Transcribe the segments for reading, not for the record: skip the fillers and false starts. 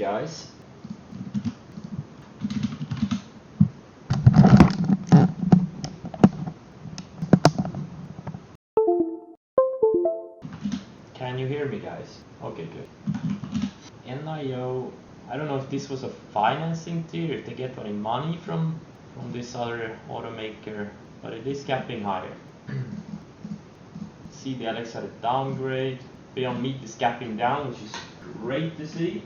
guys. Can you hear me, guys? Okay, good. NIO, I don't know if this was a financing deal, if they get any money from this other automaker, but it is gapping higher. See, the Alex had a downgrade. Beyond Meat is gapping down, which is great to see.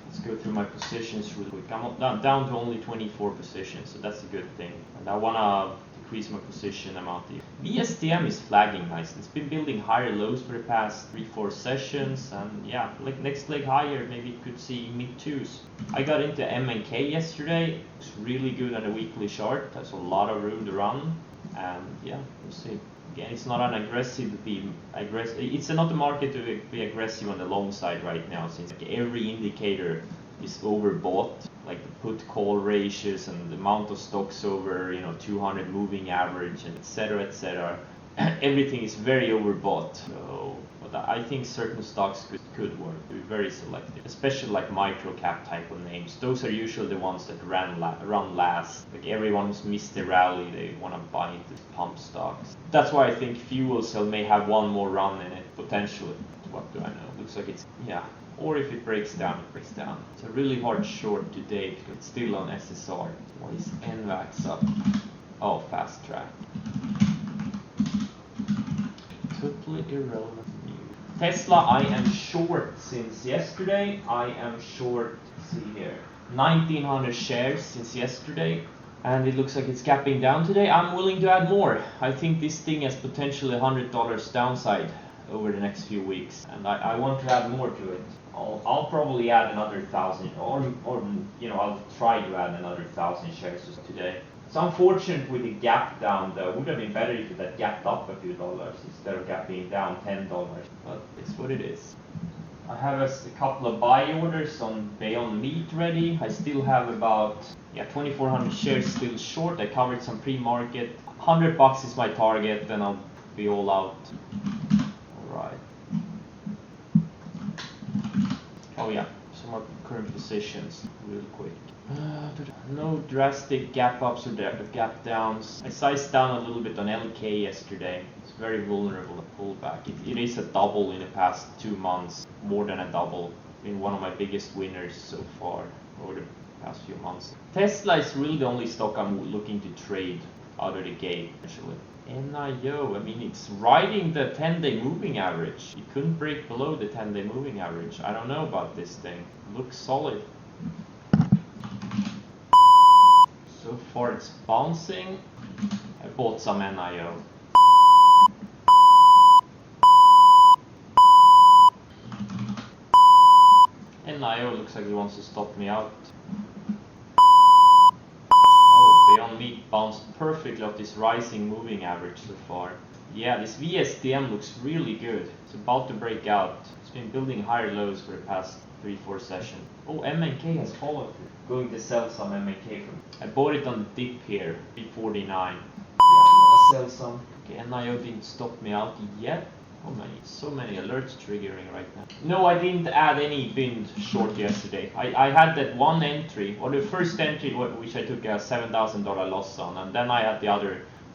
Let's go through my positions really quick. I'm down to only 24 positions, so that's a good thing. And I want to decrease my position amount. VSTM is flagging nice. It's been building higher lows for the past 3-4 sessions, and yeah, like next leg higher, maybe you could see mid twos. I got into MNK yesterday. It's really good on a weekly chart. There's a lot of room to run, and yeah, we'll see. Again, it's not an aggressive to be aggressive. It's not the market to be aggressive on the long side right now, since every indicator is overbought, like the put call ratios and the amount of stocks over 200 moving average, and etc. etc. Everything is very overbought. So, but I think certain stocks could work. Be very selective, especially like micro cap type of names. Those are usually the ones that run last. Like everyone who's missed the rally, they want to buy into pump stocks. That's why I think fuel cell may have one more run in it potentially. What do I know? Looks like it's Or if it breaks down, it breaks down. It's a really hard short today because it's still on SSR. Why is NVAX up? Oh, fast track. Totally irrelevant news. Tesla, I am short since yesterday. I am short, see here, 1900 shares since yesterday. And it looks like it's gapping down today. I'm willing to add more. I think this thing has potentially $100 downside over the next few weeks. And I want to add more to it. I'll probably add another 1,000 or I'll try to add another 1,000 shares today. It's unfortunate with the gap down though. It would have been better if it had gapped up a few dollars instead of gapping down $10. But it's what it is. I have a couple of buy orders on Beyond Meat ready. I still have about 2,400 shares still short. I covered some pre-market. $100 is my target, then I'll be all out. Alright. Oh yeah, some more current positions real quick. No drastic gap ups or gap downs. I sized down a little bit on LK yesterday. It's very vulnerable to pullback. It is a double in the past 2 months, more than a double. Been one of my biggest winners so far over the past few months. Tesla is really the only stock I'm looking to trade out of the gate, actually. NIO, I mean, it's riding the 10-day moving average. It couldn't break below the 10-day moving average. I don't know about this thing. It looks solid. So far it's bouncing. I bought some NIO. NIO looks like he wants to stop me out. Oh, Beyond Meat bounced perfectly off this rising moving average so far. Yeah, this VSTM looks really good. It's about to break out. It's been building higher lows for the past 3-4 sessions. Oh, MNK has followed through. Going to sell some MNK from. I bought it on the dip here, 349. Yeah, I'm gonna sell some. Okay, NIO didn't stop me out yet. Oh man, so many alerts triggering right now. No, I didn't add any bind short yesterday. I had that one entry, or the first entry, which I took a $7,000 loss on, and then I had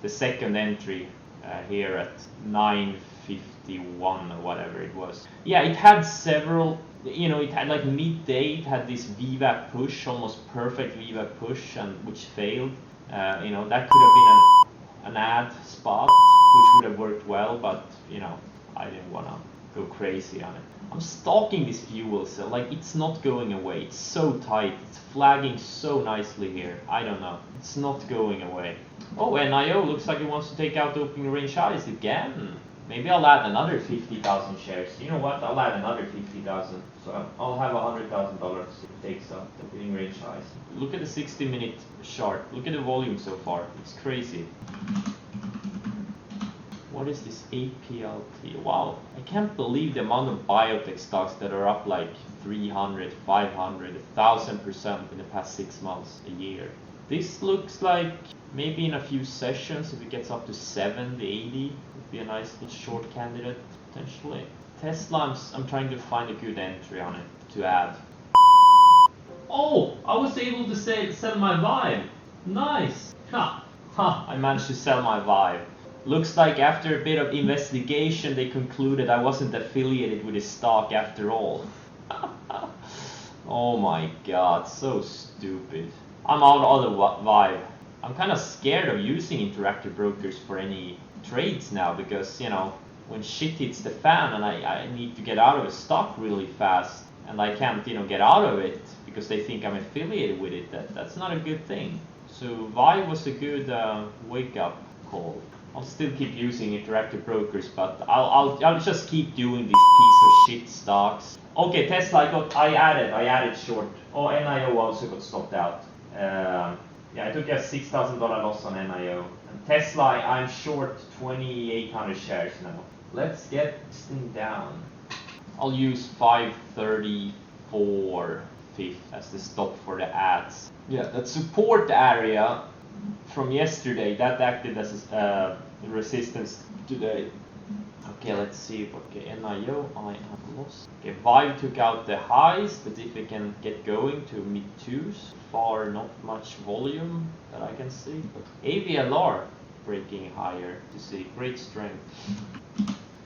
the second entry here at 951 or whatever it was. Yeah, it had several. It had like midday, it had this VWAP push, almost perfect VWAP push, and which failed. That could have been an ad spot, which would have worked well, but I didn't want to go crazy on it. I'm stalking this fuel cell, like it's not going away. It's so tight, it's flagging so nicely here. I don't know, it's not going away. Oh, NIO looks like it wants to take out the opening range highs again. Maybe I'll add another 50,000 shares. You know what? I'll add another 50,000. So I'll have $100,000 if it takes out the opening range highs. Look at the 60-minute chart. Look at the volume so far. It's crazy. What is this APLT? Wow. I can't believe the amount of biotech stocks that are up like 300, 500, 1,000% in the past 6 months, a year. This looks like maybe in a few sessions, if it gets up to 70, 80, would be a nice little short candidate, potentially. Tesla, I'm trying to find a good entry on it to add. Oh, I was able to sell my Vibe. Nice. Ha. Ha. I managed to sell my Vibe. Looks like after a bit of investigation, they concluded I wasn't affiliated with the stock after all. Oh my god, so stupid. I'm out of the Vibe. I'm kind of scared of using interactive brokers for any trades now because, you know, when shit hits the fan and I need to get out of a stock really fast and I can't, you know, get out of it because they think I'm affiliated with it, that's not a good thing. So Vibe was a good wake-up call. I'll still keep using interactive brokers, but I'll just keep doing these piece of shit stocks. Okay, Tesla I added short. Oh, NIO also got stopped out. Yeah, I took a $6,000 loss on NIO. And Tesla, I'm short 2,800 shares now. Let's get this thing down. I'll use 534.50 as the stop for the ads. Yeah, that support area from yesterday, that acted as a resistance today. Okay, let's see. Okay, NIO, I have lost. Okay, Vibe took out the highs. Let's see if we can get going to mid twos. Far not much volume that I can see. But AVLR breaking higher to see great strength.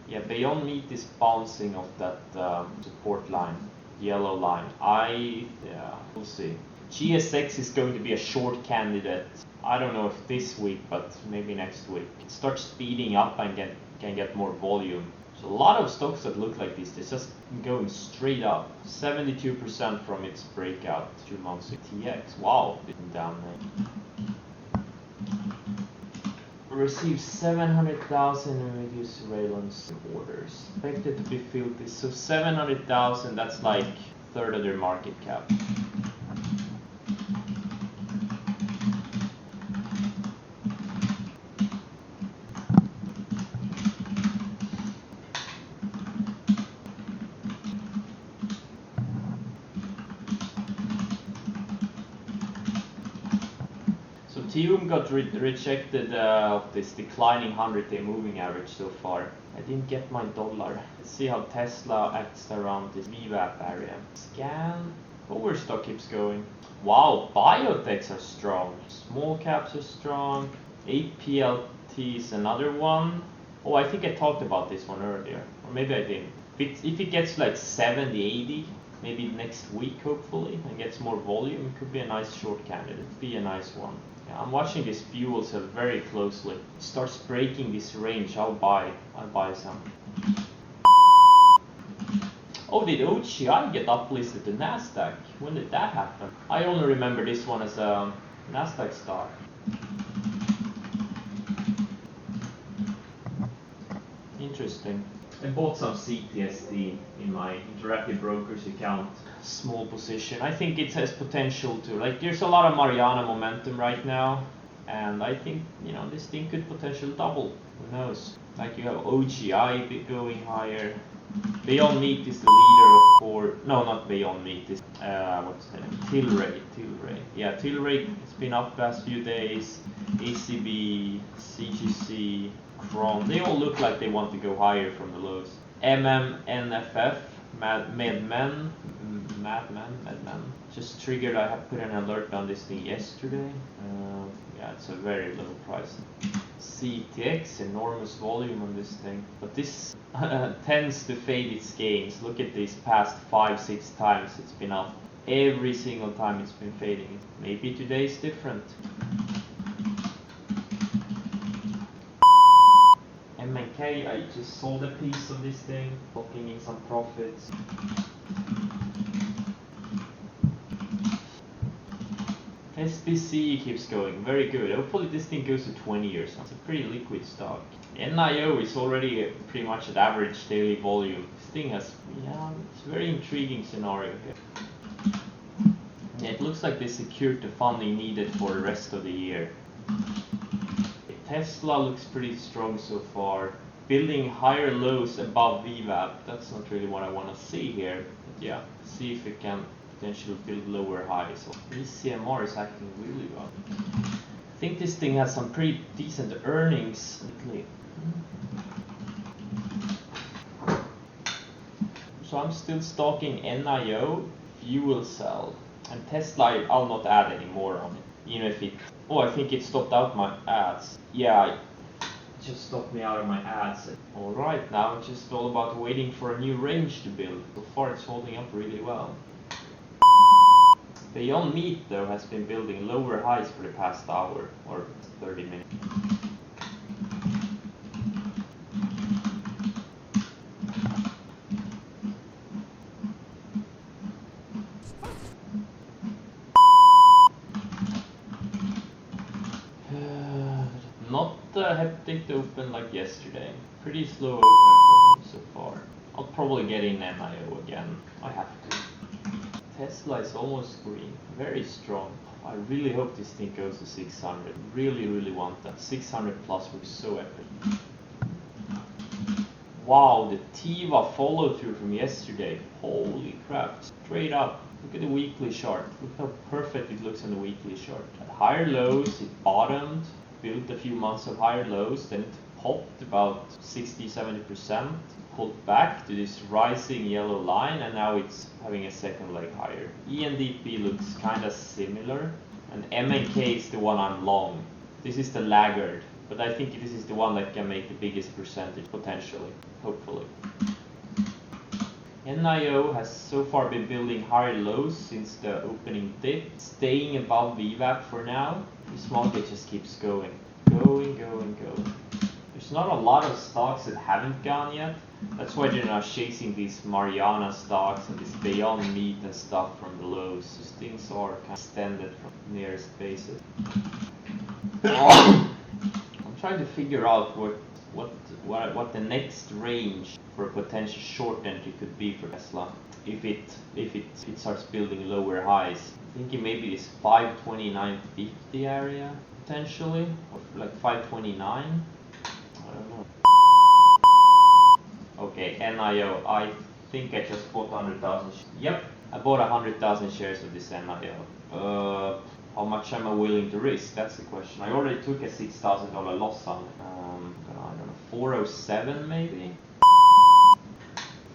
Yeah, Beyond Meat is bouncing off that support line, yellow line. Yeah, we'll see. GSX is going to be a short candidate. I don't know if this week, but maybe next week. It starts speeding up and can get more volume. So a lot of stocks that look like this, they're just going straight up. 72% from its breakout 2 months ago. TX, wow, been down there. Received 700,000 in reduced surveillance orders. Expected to be filled this. So 700,000, that's like a third of their market cap. Tium got rejected of this declining 100-day moving average so far. I didn't get my dollar. Let's see how Tesla acts around this VWAP area. Scan. Overstock keeps going. Wow, biotechs are strong. Small caps are strong. APLT is another one. Oh, I think I talked about this one earlier. Or maybe I didn't. If it gets like 70, 80, maybe next week hopefully, and gets more volume, it could be a nice short candidate. It'd be a nice one. Yeah, I'm watching this fuel cell very closely. It starts breaking this range, I'll buy some. Oh, did OGI get uplisted to Nasdaq? When did that happen? I only remember this one as a Nasdaq stock. Interesting. I bought some CTSD in my interactive brokers account. Small position. I think it has potential to, like, there's a lot of Mariana momentum right now, and I think, you know, this thing could potentially double. Who knows? Like, you have OGI going higher. Beyond Meat is the leader, of course. No, not Beyond Meat. Is what's the name? Tilray. Yeah, Tilray has been up past few days. ACB, CGC, Chrome. They all look like they want to go higher from the lows. MMNFF, Madmen. Just triggered. I have put an alert on this thing yesterday. Yeah, it's a very low price. CTX, enormous volume on this thing, but this tends to fade its gains. Look at these past 5-6 times it's been up. Every single time it's been fading. Maybe today's different. MNK, I just sold a piece of this thing, locking in some profits. SBC keeps going, very good. Hopefully this thing goes to 20 or something. It's a pretty liquid stock. NIO is already pretty much at average daily volume. This thing has, yeah, it's a very intriguing scenario here. Yeah, it looks like they secured the funding needed for the rest of the year. Tesla looks pretty strong so far. Building higher lows above VWAP. That's not really what I want to see here. But yeah, see if it can potentially build lower highs. So this CMR is acting really well. I think this thing has some pretty decent earnings. So I'm still stalking NIO fuel cell. And Tesla, I'll not add any more on it. Even if it... Oh, I think it stopped out my ads. Yeah, it just stopped me out of my ads. Alright, now it's just all about waiting for a new range to build. So far it's holding up really well. Beyond Meat though has been building lower highs for the past hour or 30 minutes. Not hectic to open like yesterday. Pretty slow open for me so far. I'll probably get in NIO again. I have to. Tesla is almost green. Very strong. I really hope this thing goes to 600. Really want that. 600 plus would be so epic. Wow, the Tiva follow through from yesterday. Holy crap. Straight up. Look at the weekly chart. Look how perfect it looks on the weekly chart. At higher lows, it bottomed. Built a few months of higher lows, then it popped about 60-70%, pulled back to this rising yellow line, and now it's having a second leg higher. ENDP looks kind of similar, and MNK is the one I'm long. This is the laggard, but I think this is the one that can make the biggest percentage potentially, hopefully. NIO has so far been building higher lows since the opening dip, staying above VWAP for now. This market just keeps going. There's not a lot of stocks that haven't gone yet. That's why they're not chasing these Mariana stocks and this Beyond Meat and stuff from the lows. These things are kind of extended from nearest bases. I'm trying to figure out what the next range for a potential short entry could be for Tesla if it starts building lower highs. Thinking maybe this 529.50 area potentially, or like 529. I don't know. Okay, NIO. I think I just bought 100,000. Yep, I bought 100,000 shares of this NIO. How much am I willing to risk? That's the question. I already took a $6,000 loss on it. I don't know, 407 maybe.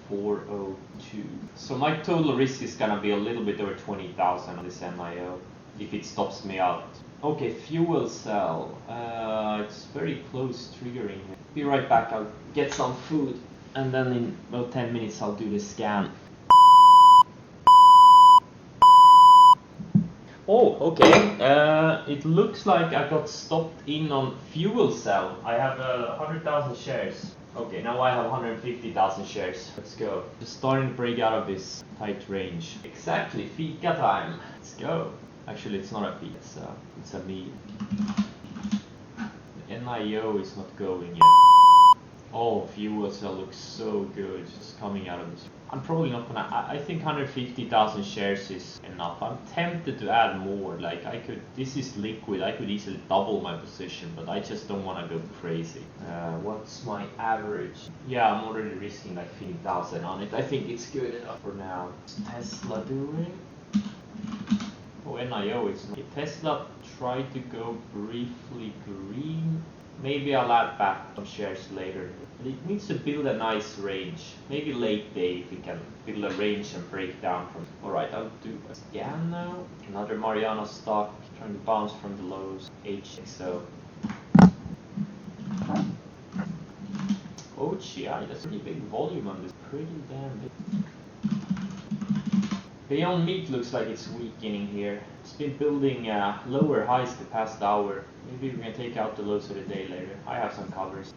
402. So my total risk is gonna be a little bit over 20,000 on this NIO if it stops me out. Okay, fuel cell. It's very close triggering. Be right back. I'll get some food and then in about 10 minutes I'll do the scan. Oh, okay. It looks like I got stopped in on fuel cell. I have 100,000 shares. Okay, now I have 150,000 shares. Let's go. Just starting to break out of this tight range. Exactly, fika time. Let's go. Actually, it's not a fika, it's a meal. The NIO is not going yet. Oh, fuel cell looks so good. Just coming out of this. I'm probably not gonna. I think 150,000 shares is enough. I'm tempted to add more. Like I could. This is liquid. I could easily double my position, but I just don't want to go crazy. What's my average? Yeah, I'm already risking like 50,000 on it. I think it's good enough for now. What's Tesla doing? Oh, NIO is not. Tesla tried to go briefly green. Maybe I'll add back some shares later. But it needs to build a nice range. Maybe late day if we can build a range and break down from. Alright, I'll do a scan now. Another Mariana stock trying to bounce from the lows. HXO. OGI, that's a pretty big volume on this. Pretty damn big. Beyond Meat looks like it's weakening here. It's been building lower highs the past hour. Maybe we're gonna take out the lows of the day later. I have some covers.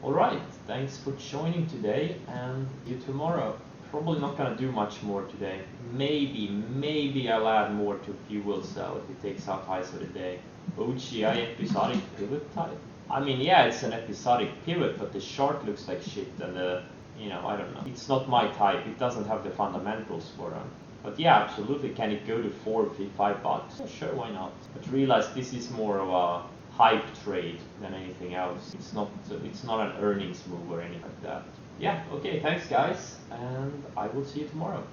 Alright, thanks for joining today and see you tomorrow. Probably not gonna do much more today. Maybe I'll add more to fuel cell if it takes out highs of the day. OGI episodic pivot type? I mean, yeah, it's an episodic pivot, but the chart looks like shit and I don't know. It's not my type. It doesn't have the fundamentals for them. But yeah, absolutely. Can it go to $4-5? Yeah, sure, why not? But realize this is more of a hype trade than anything else. It's not an earnings move or anything like that. Yeah, okay, thanks guys, and I will see you tomorrow.